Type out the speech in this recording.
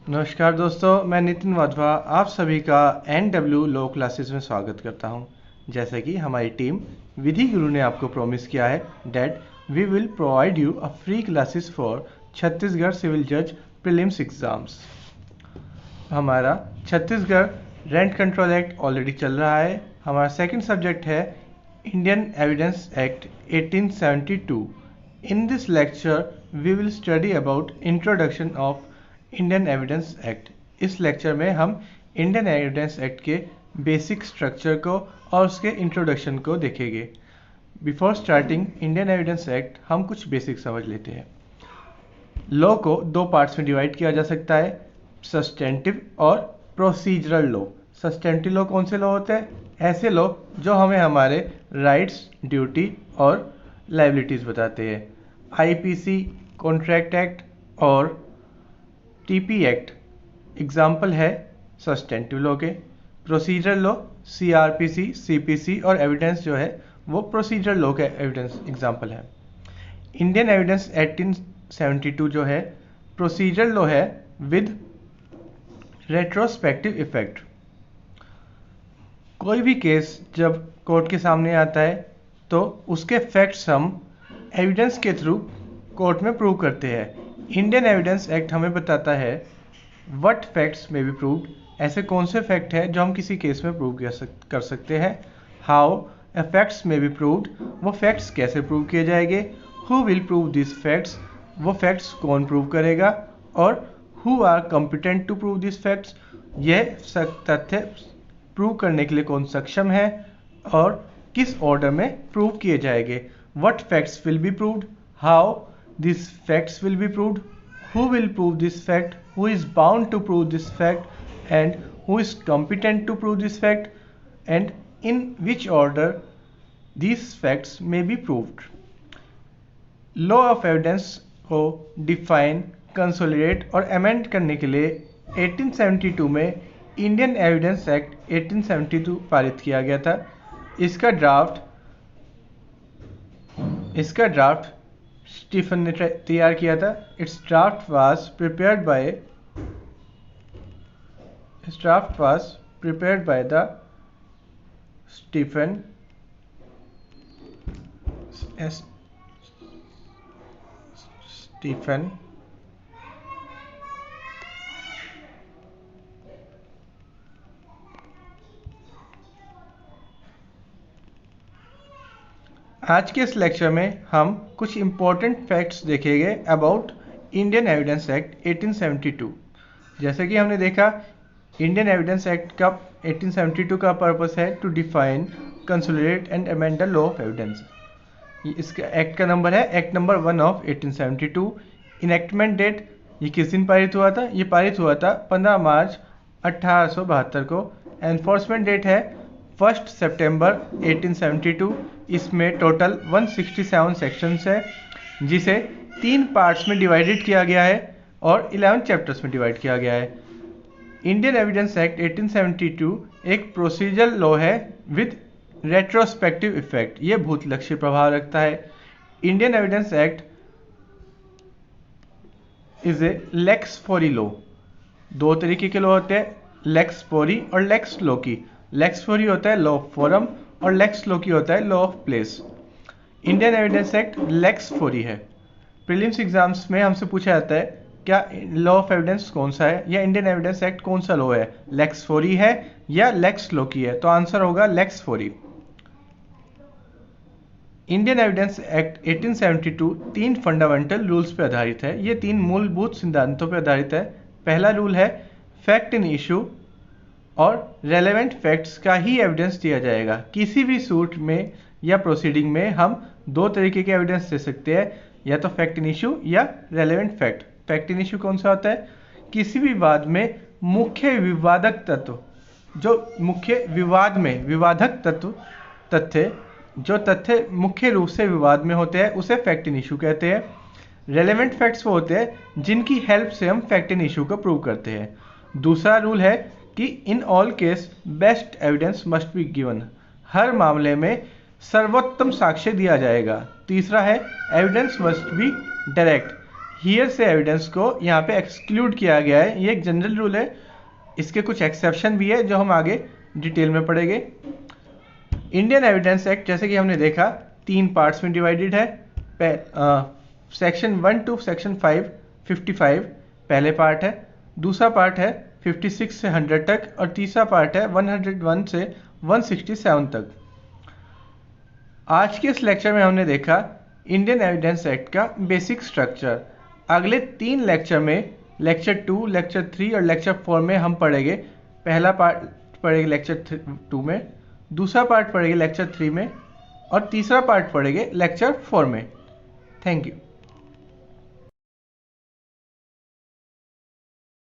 नमस्कार दोस्तों, मैं नितिन वाधवा आप सभी का NW लॉ क्लासेस में स्वागत करता हूं। जैसे कि हमारी टीम विधि गुरु ने आपको प्रॉमिस किया है that we will provide you a free classes for Chhattisgarh civil जज प्रीलिम्स एग्जाम्स। हमारा Chhattisgarh rent control act already चल रहा है। हमारा सेकंड सब्जेक्ट है Indian evidence act 1872। In this lecture we will study about introduction of Indian evidence act. इस lecture में हम इंडियन एविडेंस एक्ट के बेसिक स्ट्रक्चर को और उसके इंट्रोडक्शन को देखेंगे। Before starting Indian evidence act हम कुछ बेसिक समझ लेते हैं। लॉ को दो पार्ट्स में डिवाइड किया जा सकता है, सब्सटेंटिव और प्रोसीजरल लॉ। सब्सटेंटिव लॉ कौन से लॉ होते हैं? ऐसे लॉ जो हमें हमारे राइट्स, ड्यूटी और लाइबिलिटीज़ बताते हैं। आईपीसी, कॉन्ट्रैक्ट एक्ट और टीपी एक्ट एग्जाम्पल है सब्सटेंटिव लॉ के। प्रोसीजरल लॉ सीआरपीसी, सीपीसी और एविडेंस जो है वो प्रोसीजरल लॉ के एविडेंस एग्जाम्पल है। इंडियन एविडेंस 1872 जो है प्रोसीजरल लॉ है विद रेट्रोस्पेक्टिव इफेक्ट। कोई भी केस जब कोर्ट के सामने आता है तो उसके फैक्ट्स हम एविडेंस के थ्रू कोर्ट में प्रूव करते हैं। इंडियन एविडेंस एक्ट हमें बताता है व्हाट फैक्ट्स में बी प्रूव्ड, ऐसे कौन से फैक्ट हैं जो हम किसी केस में प्रूव कर सकते हैं। हाउ ए फैक्ट्स में बी प्रूव्ड, वो फैक्ट्स कैसे प्रूव किए जाएंगे। Who will prove this facts, वो फैक्ट्स कौन प्रूव करेगा। और who are competent to prove this facts, यह तथ्य प्रूव करने के लिए कौन सक्षम है और किस ऑर्डर में प्रूव किए जाएंगे। What facts will be proved, how these facts will be proved, who will prove this fact, who is bound to prove this fact, and who is competent to prove this fact, and in which order these facts may be proved. Law of evidence को define, consolidate और amend करने के लिए 1872 में Indian evidence act 1872 पारित किया गया था। इसका ड्राफ्ट स्टीफन ने तैयार किया था। Its draft was prepared by the Stephen आज के इस लेक्चर में हम कुछ इम्पोर्टेंट फैक्ट्स देखेंगे अबाउट इंडियन एविडेंस एक्ट 1872। जैसे कि हमने देखा इंडियन एविडेंस एक्ट का 1872 का पर्पस है to define, consolidate and amend the law of evidence. इसका एक्ट का नंबर है act number 1 of 1872। Enactment date, ये किस दिन पारित हुआ था? ये पारित हुआ था 15 मार्च 1872 को। एनफोर्समेंट डेट है 1 सितंबर 1872। इसमें टोटल 167 सेक्शंस है जिसे 3 पार्ट्स में डिवाइडेड किया गया है और 11 चैप्टर्स में डिवाइड किया गया है। इंडियन एविडेंस एक्ट 1872 एक प्रोसीजरल लॉ है विद रेट्रोस्पेक्टिव इफेक्ट, ये भूतलक्षी प्रभाव रखता है। Indian evidence act is a lex fori law. दो तरीके के लॉ होते हैं, लेक्स फोरी और लेक्स लोकी। लेक्स फोरी होता है लॉ ऑफ फोरम और लेक्स लोकी होता है law of place. Indian evidence act lex fori है। प्रीलिम्स एग्जाम्स में हमसे पूछा जाता है क्या लॉ ऑफ एविडेंस कौन सा है या इंडियन एविडेंस एक्ट कौन सा लॉ है, लेक्स फोरी है या लेक्स लोकी है, तो आंसर होगा lex fori. Indian evidence act 1872 3 fundamental rules पर आधारित है। ये 3 मूलभूत सिद्धांतों पर आधारित है। पहला रूल है फैक्ट इन इशू और रेलेवेंट फैक्ट्स का ही एविडेंस दिया जाएगा। किसी भी सूट में या प्रोसीडिंग में हम 2 तरीके के एविडेंस दे सकते हैं, या तो फैक्ट इन इशू या relevant fact. Fact in issue कौन सा होता है? किसी भी विवाद में मुख्य विवादक तत्व, जो मुख्य विवाद में विवादक तथ्य जो तथ्य मुख्य रूप से विवाद में होते हैं उसे फैक्ट इन इशू कहते हैं। रेलेवेंट फैक्ट्स वो होते हैं जिनकी हेल्प से हम फैक्ट इन इशू को प्रूव करते हैं। दूसरा रूल है कि in all case best evidence must be given, हर मामले में सर्वोत्तम साक्ष्य दिया जाएगा। तीसरा है evidence must be direct, hearsay evidence को यहाँ पे एक्सक्लूड किया गया है। ये एक जनरल रूल है, इसके कुछ एक्सेप्शन भी है जो हम आगे डिटेल में पढ़ेंगे। इंडियन एविडेंस एक्ट जैसे कि हमने देखा 3 पार्ट्स में डिवाइडेड है। सेक्शन 1 टू सेक्शन 55 पहले पार्ट है, दूसरा पार्ट है 56 से 100 तक और तीसरा पार्ट है 101 से 167 तक। आज के इस लेक्चर में हमने देखा इंडियन एविडेंस एक्ट का बेसिक स्ट्रक्चर। अगले 3 लेक्चर में लेक्चर 2, लेक्चर 3 और लेक्चर 4 में हम पढ़ेंगे। पहला पार्ट पढ़ेंगे लेक्चर 2 में, दूसरा पार्ट पढ़ेंगे लेक्चर 3 में और तीसरा पार्ट पढ़ेंगे लेक्चर 4 में। Thank you.